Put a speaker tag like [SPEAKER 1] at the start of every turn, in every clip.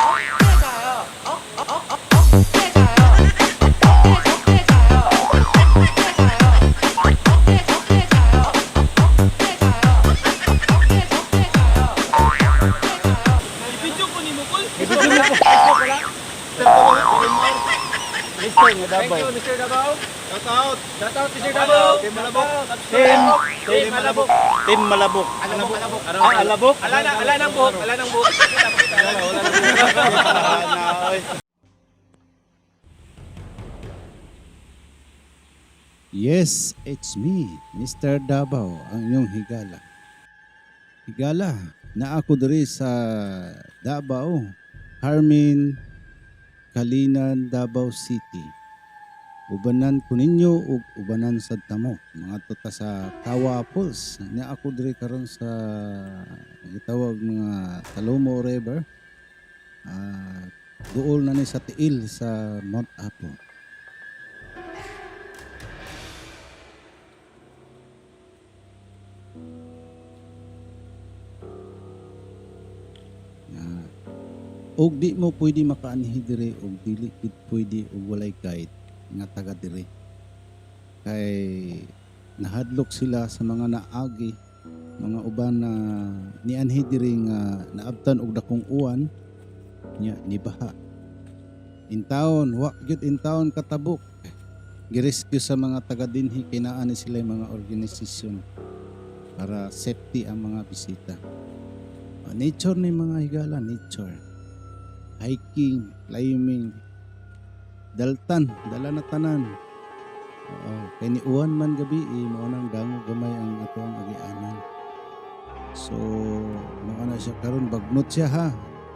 [SPEAKER 1] Video ko ni mo, Kul.
[SPEAKER 2] Ibigay mo po.
[SPEAKER 1] Thank you, Mr. Davao. Shout out. Shout out, Mr. Davao. Team Malabok.
[SPEAKER 2] Team Malabok. Team Malabok.
[SPEAKER 1] Alabok.
[SPEAKER 2] Alabok?
[SPEAKER 1] Ala ng buhok. Ala ng buhok.
[SPEAKER 3] Yes, it's me, Mr. Davao, ang inyong higala. Higala, na ako diri sa Davao, Harmin, Kalinan, Davao City. Ubanan ko ninyo ug ubanan sa tamo. Mga tuta sa Kawa Falls. Na ako diri karon sa gitawag mga Talomo River. Duol na ni sa tiil sa Mount Apo. Og di mo pwede makaanhi dire og dili gid pwede og walay guide nga taga dire. Kay nahadlok sila sa mga naagi, mga uban na nianhi dire nga naabtan og dakong uwan nya nibaha. In town, wa gyud in town katabok. Girescue sa mga taga dinhi kinaan ni sila mga organisasyon para safety ang mga bisita. Nature ni mga higala, nature. Hiking, climbing, daltan, dala na tanan. Kay ni uwan man gabi, mao nang dango gamay ang ato ang agianan. So, mao na siya karon bagnot siya ha.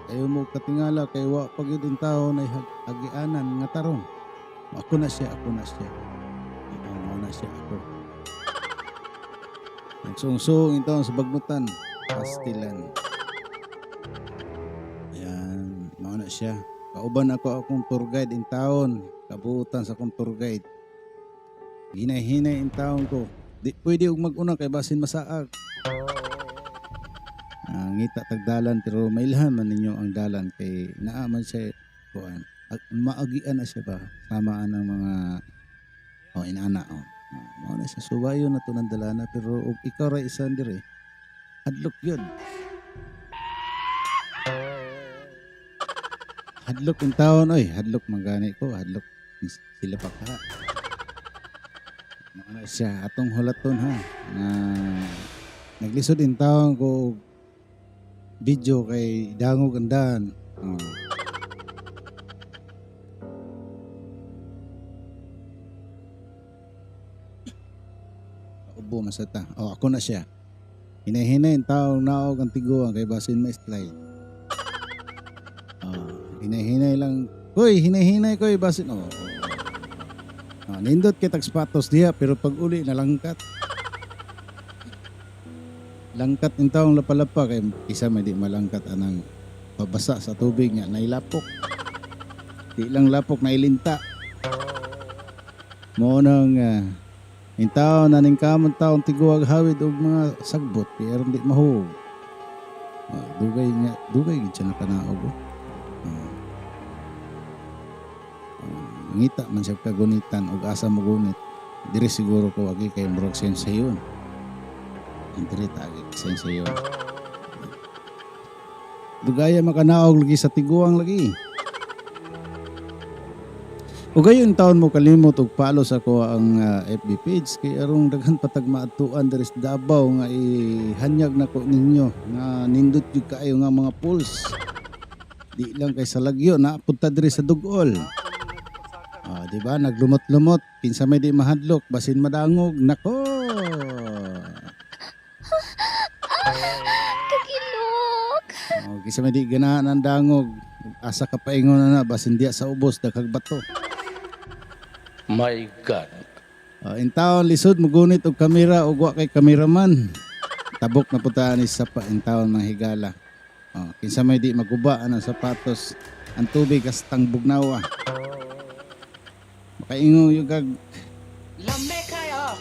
[SPEAKER 3] Ayaw mo katingala kay wa pagid in taon ay agianan nga taron. Ako na siya. Mao na siya ako. Nagsungsong in taon sa bagnutan, pastilan. Mao na siya. Kauban ako akong tour guide in town. Kabuutan sa akong tour guide. Hinay-hinay in town ko. Di pwede og mag-una kay basin masaag. Ngita tagdalan pero mailhan man ninyo ang dalan kay naa man siya kuan. Maagian na siya ba? Samaan ng mga inana mao na siya subayo na to ng dalana pero og ikaw ra isan dire. Hadlok yun. Hadlok in taon, hadlok manggani ko, hadlok sila pa ka. Ano siya, atong hulaton ha. Naglisod in taon ko video kay Dangog Andan. Ubo masata. Ako na siya. Hinay-hinay in taon naog ang tiguan kay basin ma slide. Hinay-hinay lang. Hoy, hinay-hinay ko basin. Nindot kitag sapatos diha pero pag uli nalangkat. Langkat in taong lapalapa kay isa may di malangkat anang pabasa sa tubig nga nailapok. Di lang lapok nailinta. Mo nang in taon naning kamon taong tiguag hawid og mga sagbot pero di mahug. Dugay gid siya nakanaog. Ngita man siya kagunitan o asa mo gunit diri siguro ko agi kay murag sensayon diri tagi sensayon dugaya makanaog lagi sa tiguang lagi o gayon taon mo kalimot og follow sa ko ang FB page kay arong daghan patag maatuan diri sa Davao nga ihanyag nako ninyo nga nindot jud kaayo nga mga pools di lang kay sa Lagyo na punta diri sa Dugol. Diba? Naglumot-lumot. Pinsa may di mahadlok. Basin madangog. Nako!
[SPEAKER 4] Kagilok!
[SPEAKER 3] Kisa may di ganahan ang dangog. Asa ka paingon na basin diya sa ubos. Daghag bato.
[SPEAKER 2] My God.
[SPEAKER 3] In taon, lisod, mugunit og kamera o wa kay kameraman. Tabok na putaan ni sapa in taon mga higala. Kinsa may di maguba ang sapatos. Ang tubig kastang bugnawa. Makaingo yung gag
[SPEAKER 1] Lame kayo.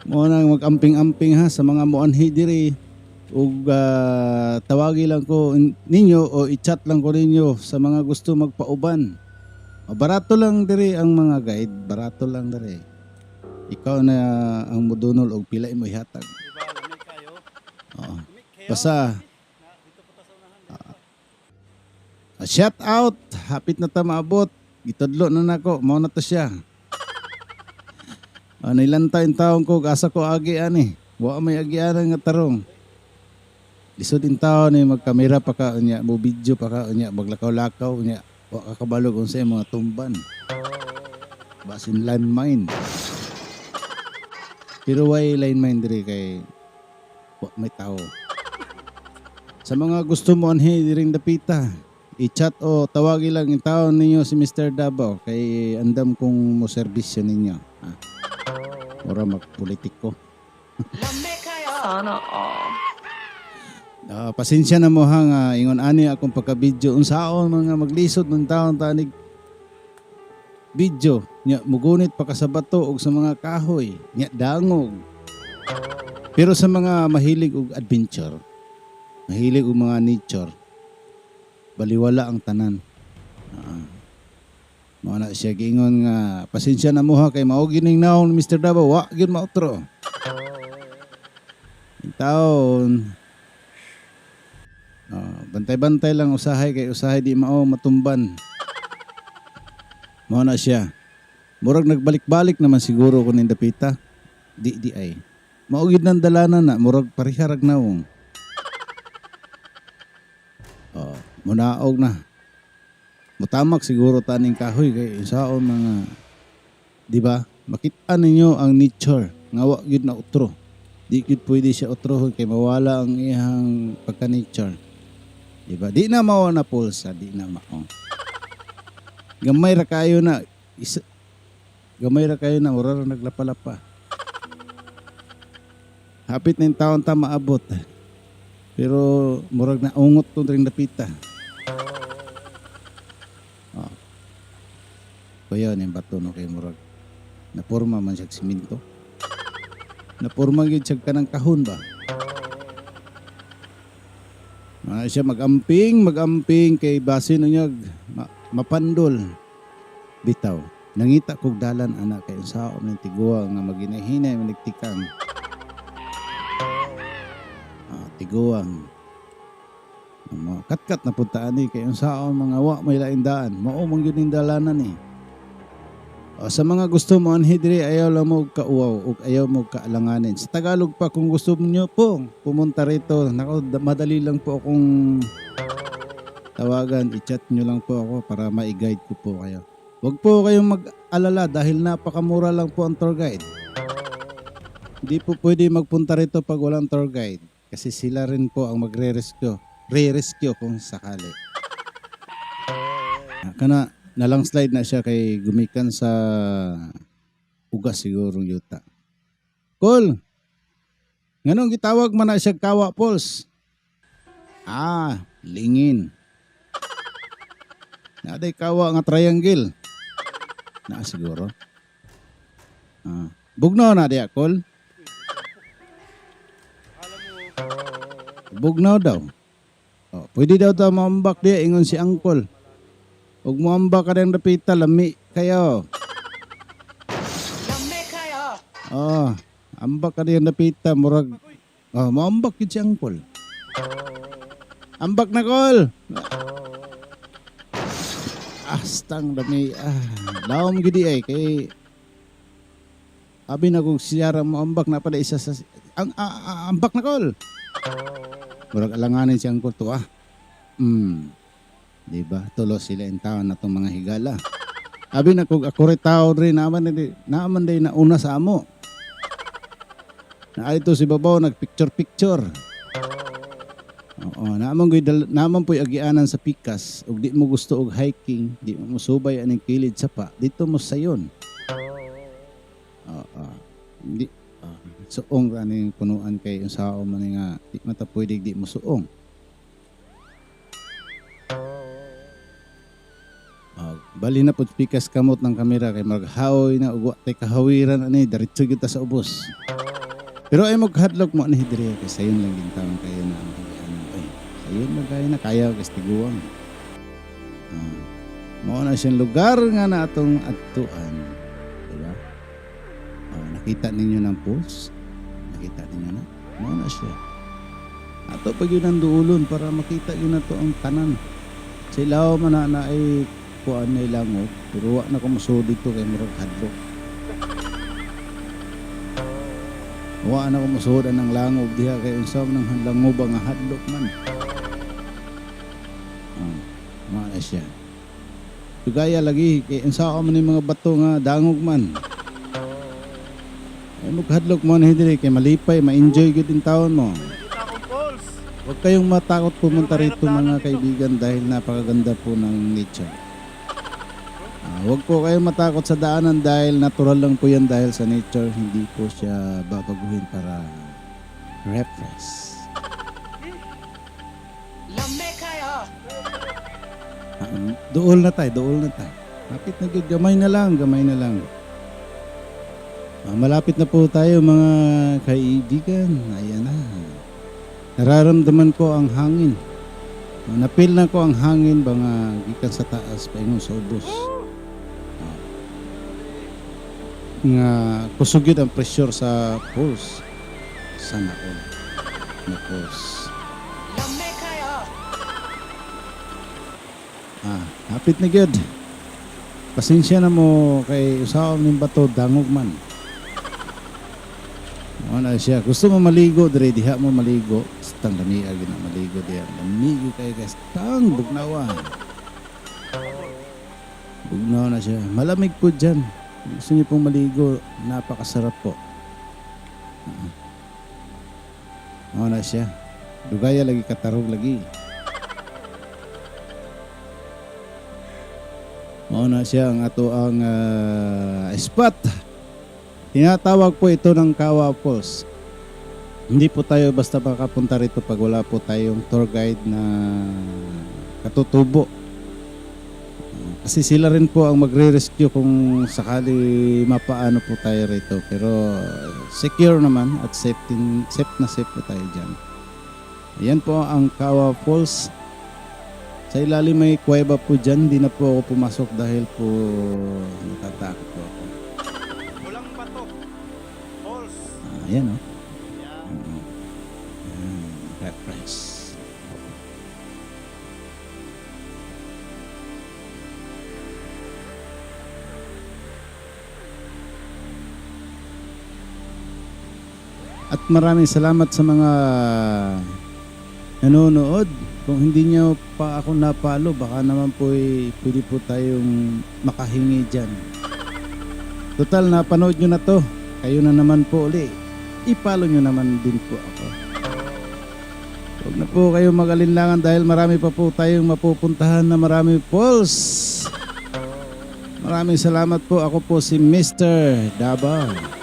[SPEAKER 3] mo nang mag-amping-amping ha sa mga muanhi diri ug tawagi lang ko ninyo o i-chat lang ko ninyo sa mga gusto magpauban. Barato lang diri ang mga guide, barato lang diri. Ikaw na ang mudunol og pila imo ihatag.
[SPEAKER 2] Diba, lamig kayo.
[SPEAKER 3] Oo.
[SPEAKER 2] Lamig kayo.
[SPEAKER 3] Basta
[SPEAKER 2] Dito po ta sa unahan.
[SPEAKER 3] shout out, hapit na ta maabot. Gitudlo na nako, mao na to siya. Nilantay ang taong ko, asa ko agi ani. Wa may agianan nga tarong. Lisod in taon ni magkamera pa ka unya, mo video pa ka unya, maglakaw-lakaw unya. Wa ka kabalog unsay mga tumban. Basin landmine. Pero why landmine diri kay wa may tao. Sa mga gusto mo anhi diring dapita, i-chat o tawagi lang yung taon ninyo si Mr. Davao kay andam kong mo serbisyo ninyo. Ora magpolitiko.
[SPEAKER 4] Sana all.
[SPEAKER 3] Pasensya na mo ha nga ingon ani akong pagka-video unsaon mga maglisod ng taon tanig video nya mugunit pa ka sa bato og sa mga kahoy nya dangog. Pero sa mga mahilig og adventure, mahilig og mga nature, baliwala ang tanan. Mao na siya giingon nga pasensya na mo ha kay mao gining naon Mr. Davao wa gyud mautro. Taon bantay-bantay lang usahay kay usahay di mao matumban. Mao na siya. Murag nagbalik-balik naman siguro kun indapita. Di ay. Mao gid nang dalanan na murag pariharag nawong. Munaog na. Mutamak siguro taning kahoy kay isaon mga di ba? Makita ninyo ang nature nga wa gyud na utro. Di gyud pwede siya utrohon kay mawala ang iyang pagka-nature. Di ba? Di na mao na pulsa, di na mao. Gamay ra kayo na ura ra naglapa-lapa. Hapit na yung taon ta maabot. Pero murag na ungot to ring dapita. Kaya yung bato no kay murag naporma man siya siminto. Naporma gyud siya kanang kahon ba. Siya magamping kay basin unyag mapandol bitaw. Nangita kog dalan anak kay sao man tiguwa nga maginahinay manigtikang. Tiguang. Katkat na puntaan ni kay sao mga wa may laindaan. Mao man gyud ning dalanan ni. Sa mga gusto mo anhi diri ayaw lang mo kauwaw ug ayaw mo kaalanganin. Sa Tagalog pa kung gusto niyo po pumunta rito, nako madali lang po akong tawagan, i-chat niyo lang po ako para ma-guide ko po kayo. Huwag po kayong mag-alala dahil napakamura lang po ang tour guide. Hindi po pwede magpunta rito pag walang tour guide kasi sila rin po ang re-rescue kung sakali. Kana nalang slide na siya kay gumikan sa ugas siguro yuta. Cool. Nganong gitawag man na siya kawa pols? Lingin. Naday kawa nga triangle. Na siguro. Bugnaw na diya, Col. Bugnaw daw. Pwede daw ta maambak diya ingon si Angkol. Ug moambak ka ng dapita, lami kayo.
[SPEAKER 4] Lami kayo.
[SPEAKER 3] Ambak ka ng dapita, murag. Moambak yun si Angkol. Ambak na, Kol. Astang dami. Laom gidi ay kay abi na kong siyara moambak na pala isa sa ambak na, Kol. Murag alanganin si Angkol to Diba? Tulos sila in taon na itong mga higala. Abi na kung ako rin tao rin naman day na una sa amo. Na ito si Babaw nagpicture-picture. Naman po'y agianan sa pikas. Ug di mo gusto og hiking, di mo musubay aning kilid sa pa. Dito mo sayon. Di suong aning punuan kay unsao man nga di mata pwede di mo suong. Bali na po pikas kamot ng kamera kay maghaoy na ugwa tay kahawiran ani diretso kita sa ubos. Pero ay maghadlok mo ni Hidre kay sayon lang gintawon kayo na ang ano ay sayon lang kayo na kaya kasi tiguang. Mao na siyang lugar nga na atong adtuan. Diba? Nakita ninyo ng post? Nakita ninyo na? Mao na siya. Ato pag yun ang duulon para makita yun na to ang tanan. Sa ilaw man na ay kuan na ilangot. Pero wa na kumusod dito kay murag hadlok. Wa na kumusod ang langob diha kay unsam nang langob nga hadlok man. Mao na siya. Tugaya lagi kay unsa man ni mga bato nga dangog man. Ay maghadlok mo na hindi kay malipay, ma-enjoy gyud din taon mo.
[SPEAKER 2] Nakita akong falls.
[SPEAKER 3] Huwag kayong matakot pumunta rito mga kaibigan dahil napakaganda po ng nature. Huwag po kayong matakot sa daanan dahil natural lang po yan dahil sa nature. Hindi po siya babaguhin para refresh. Dool na tayo. Lapit na good, gamay na lang. Malapit na po tayo mga kaibigan. Ayan na. Nararamdaman ko ang hangin. Napil na ko ang hangin mga gikan sa taas paingon sa ubos. Nga kusog yun ang pressure sa pulse. Sana all. Na pulse. Hapit na gyud. Pasensya na mo kay usaw ning bato dangog man. Ano siya, gusto mo maligo dire diha mo maligo. Stang lami agi na maligo diha. Lamigo kay guys, tang bugnawa. Bugnaw na siya. Malamig po diyan. Gusto niyo pong maligo, napakasarap po. Ano siya. Dugaya lagi katarog lagi. Mao na siya ang ato ang spot. Tinatawag po ito ng Kawa Falls. Hindi po tayo basta makapunta rito pag wala po tayong tour guide na katutubo. Kasi sila rin po ang magre-rescue kung sakali mapaano po tayo rito. Pero secure naman at safe po tayo dyan. Ayan po ang Kawa Falls. Sa ilalim may kuweba po dyan. Di na po ako pumasok dahil po natatakot po ako.
[SPEAKER 2] Walang bato. Falls.
[SPEAKER 3] Ayan o.
[SPEAKER 2] Yan.
[SPEAKER 3] Reference. At maraming salamat sa mga nanonood. Kung hindi nyo pa ako napalo, baka naman po pwede po tayong makahingi dyan. Total, napanood nyo na to. Kayo na naman po uli. I-follow nyo naman din po ako. Huwag na po kayo mag-alinlangan dahil marami pa po tayong mapupuntahan na marami falls. Maraming salamat po. Ako po si Mr. Davao.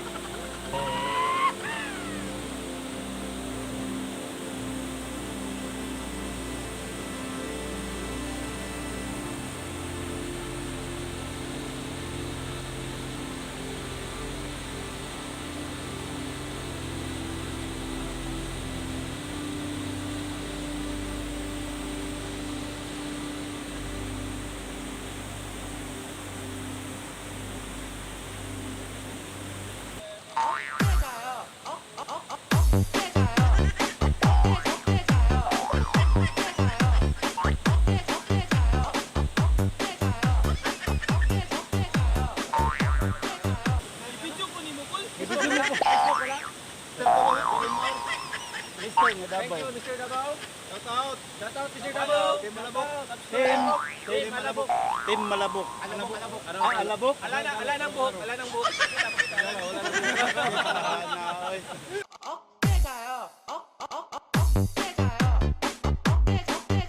[SPEAKER 1] Thank you, Mr. Davao. Shout out, Mr. Davao. Team Malabok.
[SPEAKER 2] Team Malabok. Team Malabok.
[SPEAKER 1] Alabok.
[SPEAKER 2] Alabok.
[SPEAKER 1] Ala ng buhok.